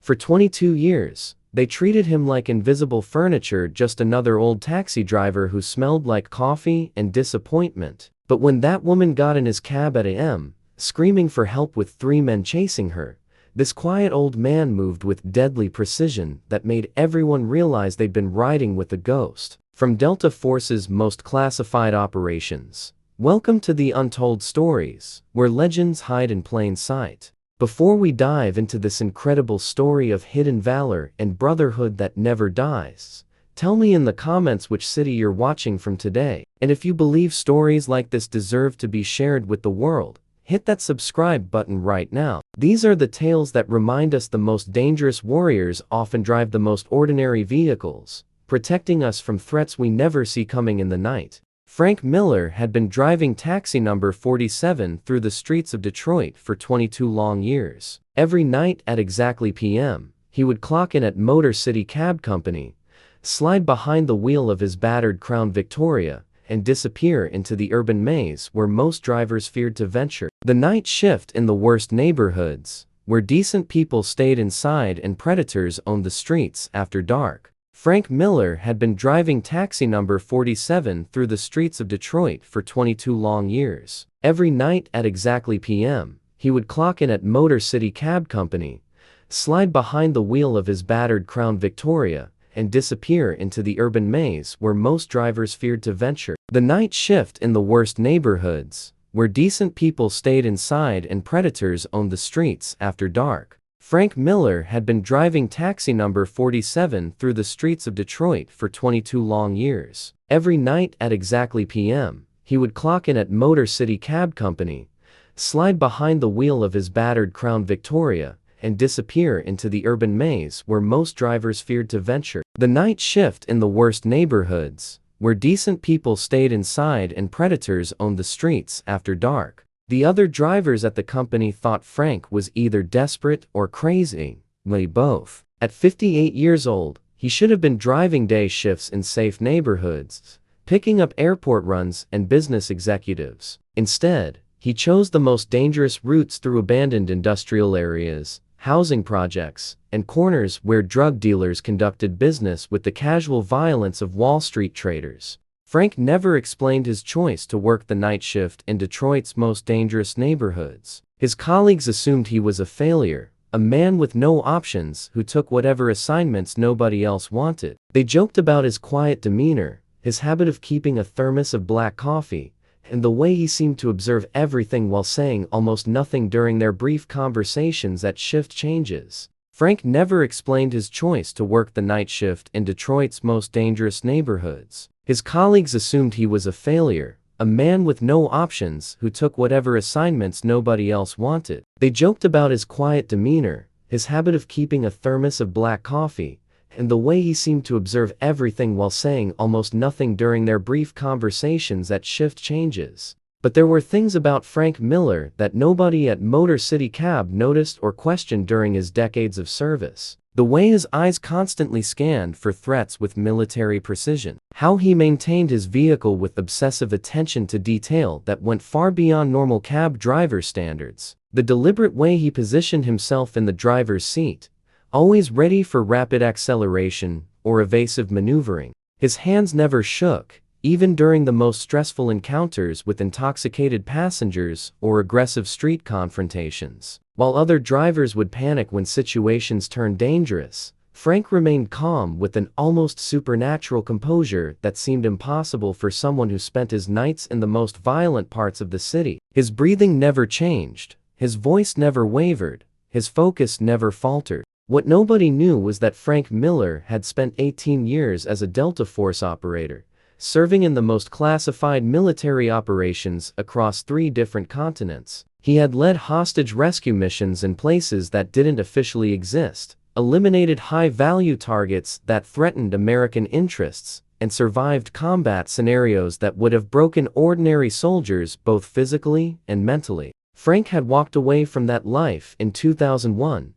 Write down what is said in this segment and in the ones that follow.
For 22 years, they treated him like invisible furniture, just another old taxi driver who smelled like coffee and disappointment. But when that woman got in his cab at a.m., screaming for help with 3 men chasing her, this quiet old man moved with deadly precision that made everyone realize they'd been riding with a ghost. From Delta Force's most classified operations, welcome to the Untold Stories, where legends hide in plain sight. Before we dive into this incredible story of hidden valor and brotherhood that never dies, tell me in the comments which city you're watching from today. And if you believe stories like this deserve to be shared with the world, hit that subscribe button right now. These are the tales that remind us the most dangerous warriors often drive the most ordinary vehicles, protecting us from threats we never see coming in the night. Frank Miller had been driving taxi number 47 through the streets of Detroit for 22 long years. Every night at exactly p.m., he would clock in at Motor City Cab Company, slide behind the wheel of his battered Crown Victoria, and disappear into the urban maze where most drivers feared to venture. The night shift in the worst neighborhoods, where decent people stayed inside and predators owned the streets after dark. Frank Miller had been driving taxi number 47 through the streets of Detroit for 22 long years. Every night at exactly p.m., he would clock in at Motor City Cab Company, slide behind the wheel of his battered Crown Victoria, and disappear into the urban maze where most drivers feared to venture. The night shift in the worst neighborhoods, where decent people stayed inside and predators owned the streets after dark. Frank Miller had been driving taxi number 47 through the streets of Detroit for 22 long years. Every night at exactly p.m., he would clock in at Motor City Cab Company, slide behind the wheel of his battered Crown Victoria, and disappear into the urban maze where most drivers feared to venture. The night shift in the worst neighborhoods, where decent people stayed inside and predators owned the streets after dark. The other drivers at the company thought Frank was either desperate or crazy, maybe both. At 58 years old, he should have been driving day shifts in safe neighborhoods, picking up airport runs and business executives. Instead, he chose the most dangerous routes through abandoned industrial areas, housing projects, and corners where drug dealers conducted business with the casual violence of Wall Street traders. Frank never explained his choice to work the night shift in Detroit's most dangerous neighborhoods. His colleagues assumed he was a failure, a man with no options who took whatever assignments nobody else wanted. They joked about his quiet demeanor, his habit of keeping a thermos of black coffee, and the way he seemed to observe everything while saying almost nothing during their brief conversations at shift changes. Frank never explained his choice to work the night shift in Detroit's most dangerous neighborhoods. His colleagues assumed he was a failure, a man with no options who took whatever assignments nobody else wanted. They joked about his quiet demeanor, his habit of keeping a thermos of black coffee, and the way he seemed to observe everything while saying almost nothing during their brief conversations at shift changes. But there were things about Frank Miller that nobody at Motor City Cab noticed or questioned during his decades of service. The way his eyes constantly scanned for threats with military precision. How he maintained his vehicle with obsessive attention to detail that went far beyond normal cab driver standards. The deliberate way he positioned himself in the driver's seat, always ready for rapid acceleration or evasive maneuvering. His hands never shook, even during the most stressful encounters with intoxicated passengers or aggressive street confrontations. While other drivers would panic when situations turned dangerous, Frank remained calm with an almost supernatural composure that seemed impossible for someone who spent his nights in the most violent parts of the city. His breathing never changed, his voice never wavered, his focus never faltered. What nobody knew was that Frank Miller had spent 18 years as a Delta Force operator, serving in the most classified military operations across 3 different continents. He had led hostage rescue missions in places that didn't officially exist, eliminated high-value targets that threatened American interests, and survived combat scenarios that would have broken ordinary soldiers both physically and mentally. Frank had walked away from that life in 2001,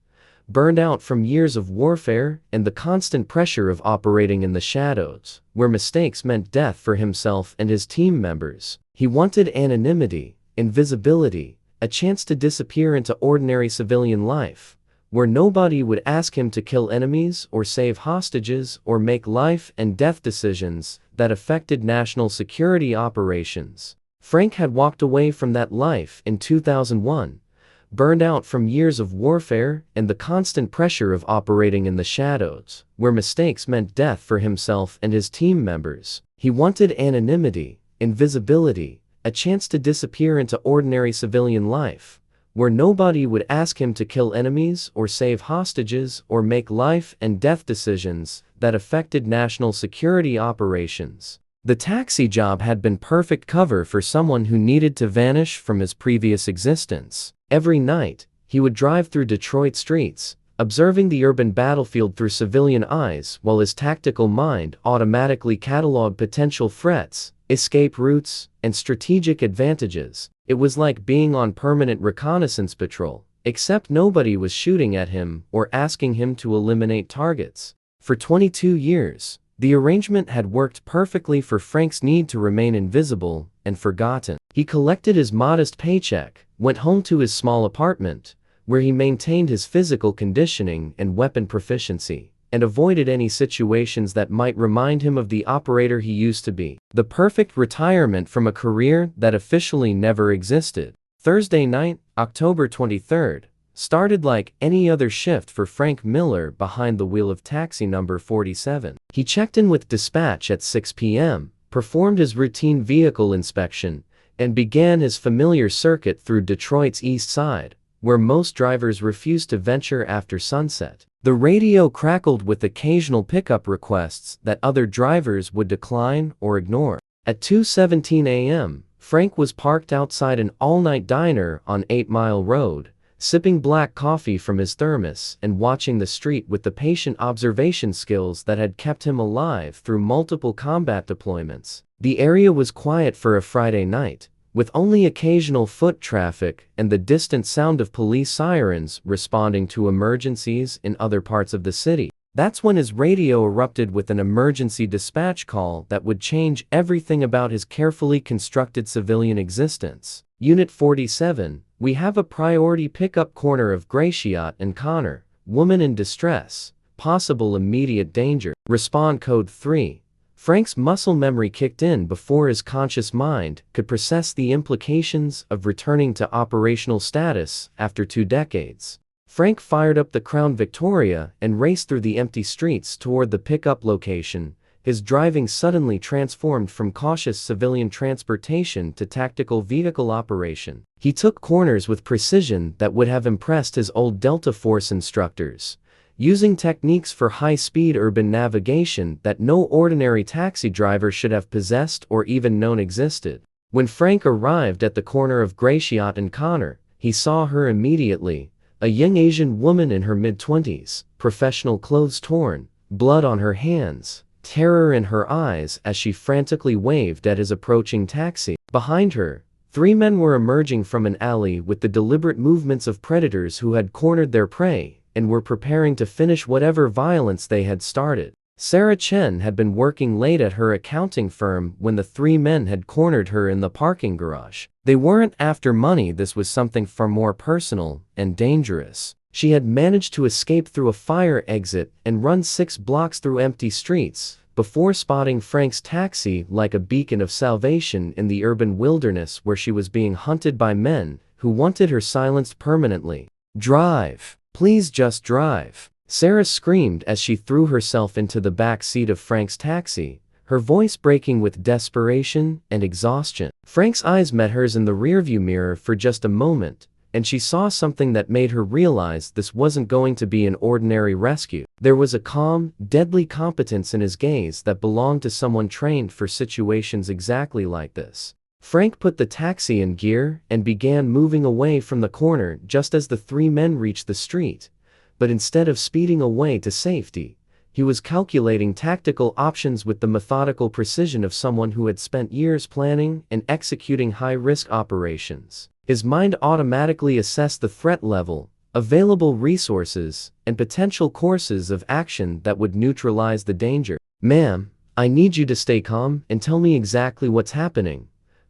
burned out from years of warfare and the constant pressure of operating in the shadows, where mistakes meant death for himself and his team members. He wanted anonymity, invisibility, a chance to disappear into ordinary civilian life, where nobody would ask him to kill enemies or save hostages or make life and death decisions that affected national security operations. Frank had walked away from that life in 2001, burned out from years of warfare and the constant pressure of operating in the shadows, where mistakes meant death for himself and his team members. He wanted anonymity, invisibility, a chance to disappear into ordinary civilian life, where nobody would ask him to kill enemies or save hostages or make life and death decisions that affected national security operations. The taxi job had been perfect cover for someone who needed to vanish from his previous existence. Every night, he would drive through Detroit streets, observing the urban battlefield through civilian eyes while his tactical mind automatically cataloged potential threats, escape routes, and strategic advantages. It was like being on permanent reconnaissance patrol, except nobody was shooting at him or asking him to eliminate targets. For 22 years, the arrangement had worked perfectly for Frank's need to remain invisible and forgotten. He collected his modest paycheck, went home to his small apartment, where he maintained his physical conditioning and weapon proficiency, and avoided any situations that might remind him of the operator he used to be. The perfect retirement from a career that officially never existed. Thursday night, October 23rd, started like any other shift for Frank Miller behind the wheel of taxi number 47. He checked in with dispatch at 6 p.m., performed his routine vehicle inspection, and began his familiar circuit through Detroit's East Side, where most drivers refused to venture after sunset. The radio crackled with occasional pickup requests that other drivers would decline or ignore. At 2:17 a.m., Frank was parked outside an all-night diner on 8 Mile Road, sipping black coffee from his thermos and watching the street with the patient observation skills that had kept him alive through multiple combat deployments. The area was quiet for a Friday night, with only occasional foot traffic and the distant sound of police sirens responding to emergencies in other parts of the city. That's when his radio erupted with an emergency dispatch call that would change everything about his carefully constructed civilian existence. Unit 47, we have a priority pickup corner of Gratiot and Connor, woman in distress, possible immediate danger. Respond code 3. Frank's muscle memory kicked in before his conscious mind could process the implications of returning to operational status after 2 decades. Frank fired up the Crown Victoria and raced through the empty streets toward the pickup location, his driving suddenly transformed from cautious civilian transportation to tactical vehicle operation. He took corners with precision that would have impressed his old Delta Force instructors, using techniques for high-speed urban navigation that no ordinary taxi driver should have possessed or even known existed. When Frank arrived at the corner of Gratiot and Connor, he saw her immediately, a young Asian woman in her mid-20s, professional clothes torn, blood on her hands, terror in her eyes as she frantically waved at his approaching taxi. Behind her, 3 men were emerging from an alley with the deliberate movements of predators who had cornered their prey and were preparing to finish whatever violence they had started. Sarah Chen had been working late at her accounting firm when the 3 men had cornered her in the parking garage. They weren't after money, this was something far more personal and dangerous. She had managed to escape through a fire exit and run 6 blocks through empty streets before spotting Frank's taxi like a beacon of salvation in the urban wilderness where she was being hunted by men who wanted her silenced permanently. "Drive. Please just drive," Sarah screamed as she threw herself into the back seat of Frank's taxi, her voice breaking with desperation and exhaustion. Frank's eyes met hers in the rearview mirror for just a moment, and she saw something that made her realize this wasn't going to be an ordinary rescue. There was a calm, deadly competence in his gaze that belonged to someone trained for situations exactly like this. Frank put the taxi in gear and began moving away from the corner just as the 3 men reached the street. But instead of speeding away to safety, he was calculating tactical options with the methodical precision of someone who had spent years planning and executing high-risk operations. His mind automatically assessed the threat level, available resources, and potential courses of action that would neutralize the danger. "Ma'am, I need you to stay calm and tell me exactly what's happening,"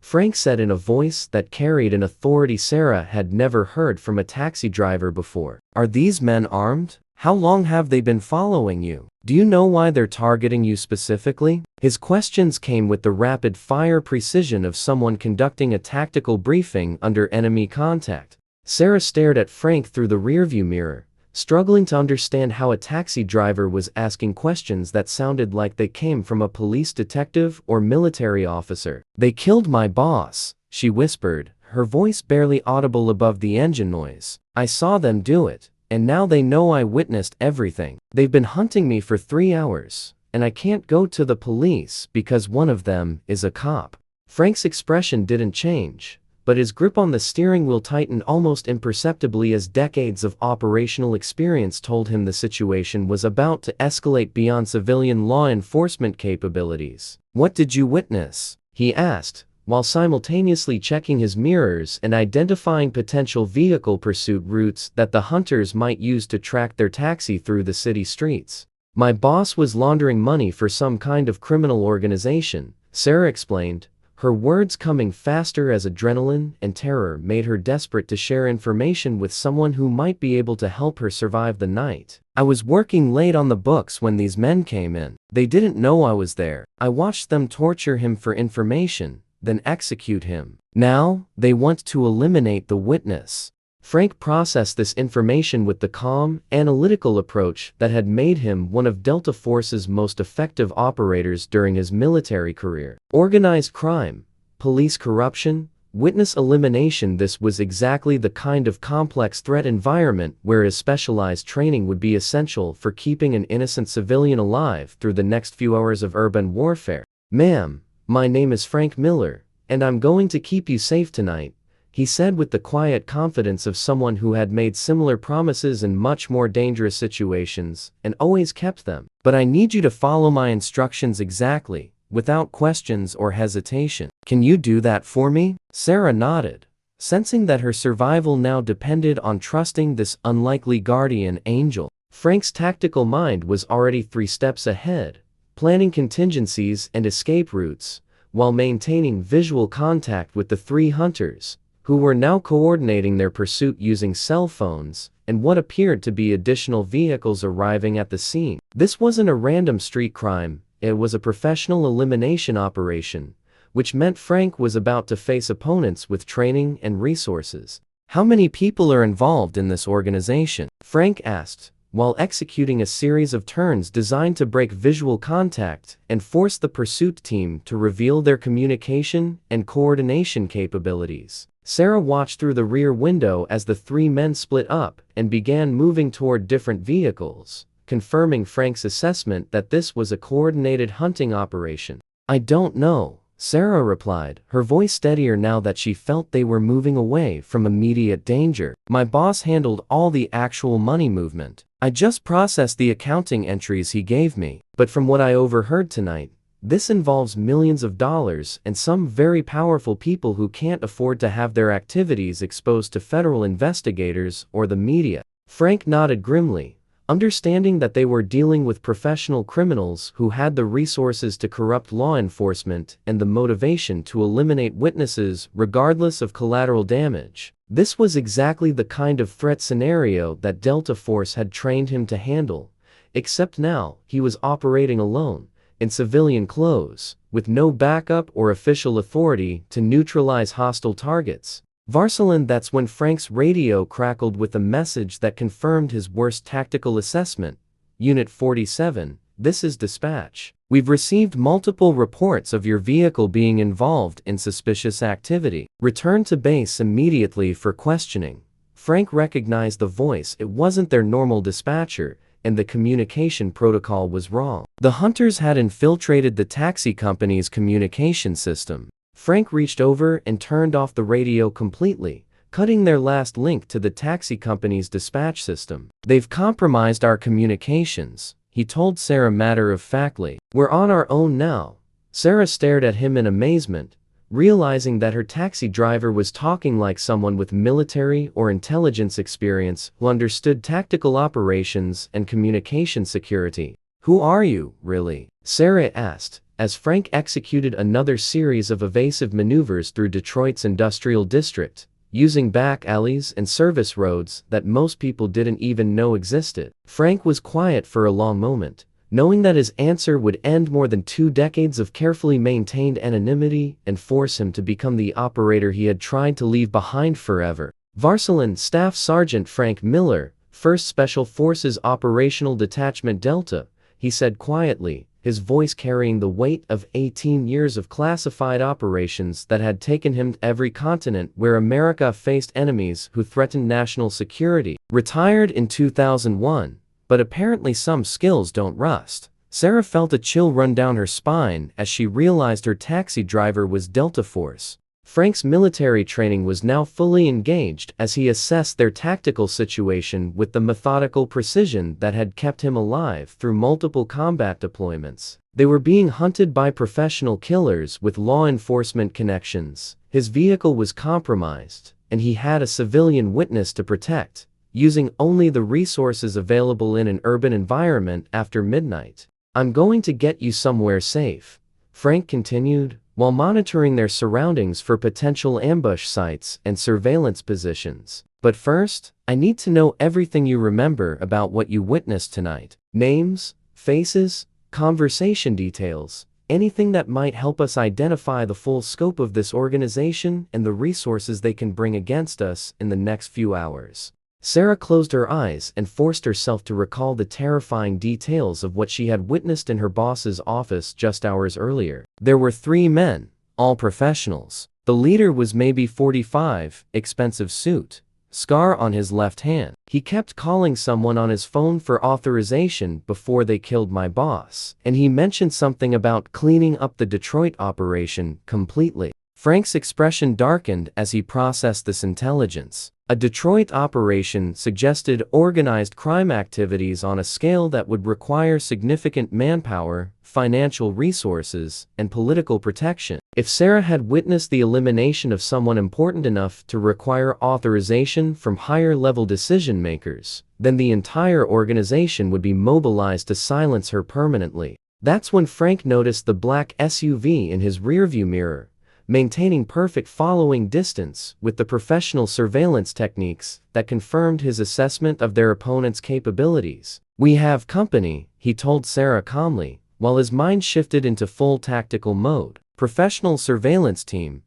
Frank said in a voice that carried an authority Sarah had never heard from a taxi driver before. "Are these men armed? How long have they been following you? Do you know why they're targeting you specifically?" His questions came with the rapid-fire precision of someone conducting a tactical briefing under enemy contact. Sarah stared at Frank through the rearview mirror, struggling to understand how a taxi driver was asking questions that sounded like they came from a police detective or military officer. "They killed my boss," she whispered, her voice barely audible above the engine noise. "I saw them do it. And now they know I witnessed everything. They've been hunting me for 3 hours, and I can't go to the police because one of them is a cop." Frank's expression didn't change, but his grip on the steering wheel tightened almost imperceptibly as decades of operational experience told him the situation was about to escalate beyond civilian law enforcement capabilities. "What did you witness?" he asked, while simultaneously checking his mirrors and identifying potential vehicle pursuit routes that the hunters might use to track their taxi through the city streets. "My boss was laundering money for some kind of criminal organization," Sarah explained, her words coming faster as adrenaline and terror made her desperate to share information with someone who might be able to help her survive the night. "I was working late on the books when these men came in. They didn't know I was there. I watched them torture him for information, then execute him. Now, they want to eliminate the witness." Frank processed this information with the calm, analytical approach that had made him one of Delta Force's most effective operators during his military career. Organized crime, police corruption, witness elimination — this was exactly the kind of complex threat environment where his specialized training would be essential for keeping an innocent civilian alive through the next few hours of urban warfare. "Ma'am, my name is Frank Miller, and I'm going to keep you safe tonight," he said with the quiet confidence of someone who had made similar promises in much more dangerous situations and always kept them. "But I need you to follow my instructions exactly, without questions or hesitation. Can you do that for me?" Sarah nodded, sensing that her survival now depended on trusting this unlikely guardian angel. Frank's tactical mind was already 3 steps ahead, planning contingencies and escape routes, while maintaining visual contact with the 3 hunters, who were now coordinating their pursuit using cell phones and what appeared to be additional vehicles arriving at the scene. This wasn't a random street crime, it was a professional elimination operation, which meant Frank was about to face opponents with training and resources. "How many people are involved in this organization?" Frank asked, while executing a series of turns designed to break visual contact and force the pursuit team to reveal their communication and coordination capabilities. Sarah watched through the rear window as the 3 men split up and began moving toward different vehicles, confirming Frank's assessment that this was a coordinated hunting operation. "I don't know," Sarah replied, her voice steadier now that she felt they were moving away from immediate danger. "My boss handled all the actual money movement. I just processed the accounting entries he gave me. But from what I overheard tonight, this involves millions of dollars and some very powerful people who can't afford to have their activities exposed to federal investigators or the media." Frank nodded grimly, understanding that they were dealing with professional criminals who had the resources to corrupt law enforcement and the motivation to eliminate witnesses regardless of collateral damage. This was exactly the kind of threat scenario that Delta Force had trained him to handle, except now he was operating alone, in civilian clothes, with no backup or official authority to neutralize hostile targets. "Varsalan," that's when Frank's radio crackled with a message that confirmed his worst tactical assessment. "Unit 47, this is dispatch. We've received multiple reports of your vehicle being involved in suspicious activity. Return to base immediately for questioning." Frank recognized the voice. It wasn't their normal dispatcher, and the communication protocol was wrong. The hunters had infiltrated the taxi company's communication system. Frank reached over and turned off the radio completely, cutting their last link to the taxi company's dispatch system. "They've compromised our communications," he told Sarah matter-of-factly. "We're on our own now." Sarah stared at him in amazement, realizing that her taxi driver was talking like someone with military or intelligence experience who understood tactical operations and communication security. "Who are you, really?" Sarah asked, as Frank executed another series of evasive maneuvers through Detroit's industrial district, using back alleys and service roads that most people didn't even know existed. Frank was quiet for a long moment, knowing that his answer would end more than 2 decades of carefully maintained anonymity and force him to become the operator he had tried to leave behind forever. Varsalan Staff Sergeant Frank Miller, 1st Special Forces Operational Detachment Delta, he said quietly, his voice carrying the weight of 18 years of classified operations that had taken him to every continent where America faced enemies who threatened national security. Retired in 2001, but apparently some skills don't rust. Sarah felt a chill run down her spine as she realized her taxi driver was Delta Force. Frank's military training was now fully engaged as he assessed their tactical situation with the methodical precision that had kept him alive through multiple combat deployments. They were being hunted by professional killers with law enforcement connections. His vehicle was compromised, and he had a civilian witness to protect, using only the resources available in an urban environment after midnight. "I'm going to get you somewhere safe," Frank continued, while monitoring their surroundings for potential ambush sites and surveillance positions. "But first, I need to know everything you remember about what you witnessed tonight. Names, faces, conversation details, anything that might help us identify the full scope of this organization and the resources they can bring against us in the next few hours." Sarah closed her eyes and forced herself to recall the terrifying details of what she had witnessed in her boss's office just hours earlier. There were 3 men, all professionals. The leader was maybe 45, expensive suit, scar on his left hand. "He kept calling someone on his phone for authorization before they killed my boss, and he mentioned something about cleaning up the Detroit operation completely." Frank's expression darkened as he processed this intelligence. A Detroit operation suggested organized crime activities on a scale that would require significant manpower, financial resources, and political protection. If Sarah had witnessed the elimination of someone important enough to require authorization from higher-level decision-makers, then the entire organization would be mobilized to silence her permanently. That's when Frank noticed the black SUV in his rearview mirror, maintaining perfect following distance with the professional surveillance techniques that confirmed his assessment of their opponent's capabilities. "We have company," he told Sarah calmly, while his mind shifted into full tactical mode. "Professional surveillance team,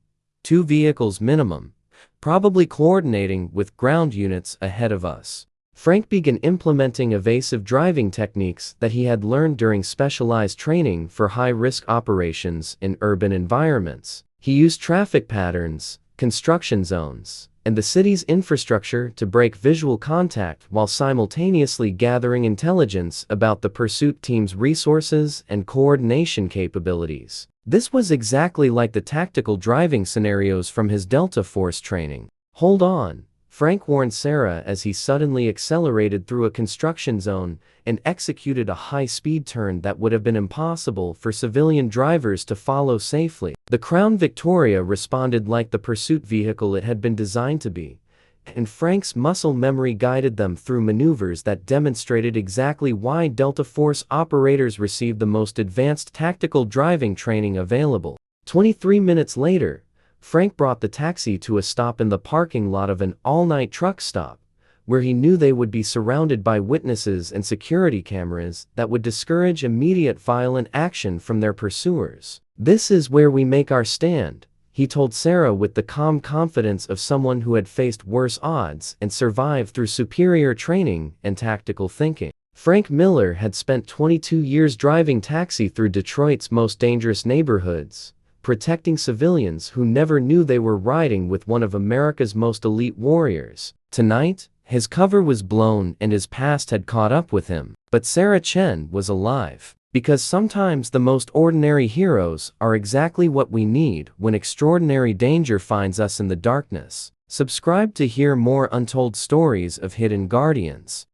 2 vehicles minimum, probably coordinating with ground units ahead of us." Frank began implementing evasive driving techniques that he had learned during specialized training for high-risk operations in urban environments. He used traffic patterns, construction zones, and the city's infrastructure to break visual contact while simultaneously gathering intelligence about the pursuit team's resources and coordination capabilities. This was exactly like the tactical driving scenarios from his Delta Force training. "Hold on," Frank warned Sarah as he suddenly accelerated through a construction zone and executed a high-speed turn that would have been impossible for civilian drivers to follow safely. The Crown Victoria responded like the pursuit vehicle it had been designed to be, and Frank's muscle memory guided them through maneuvers that demonstrated exactly why Delta Force operators received the most advanced tactical driving training available. 23 minutes later, Frank brought the taxi to a stop in the parking lot of an all-night truck stop, where he knew they would be surrounded by witnesses and security cameras that would discourage immediate violent action from their pursuers. "This is where we make our stand," he told Sarah with the calm confidence of someone who had faced worse odds and survived through superior training and tactical thinking. Frank Miller had spent 22 years driving taxi through Detroit's most dangerous neighborhoods, protecting civilians who never knew they were riding with one of America's most elite warriors. Tonight, his cover was blown and his past had caught up with him. But Sarah Chen was alive. Because sometimes the most ordinary heroes are exactly what we need when extraordinary danger finds us in the darkness. Subscribe to hear more untold stories of hidden guardians.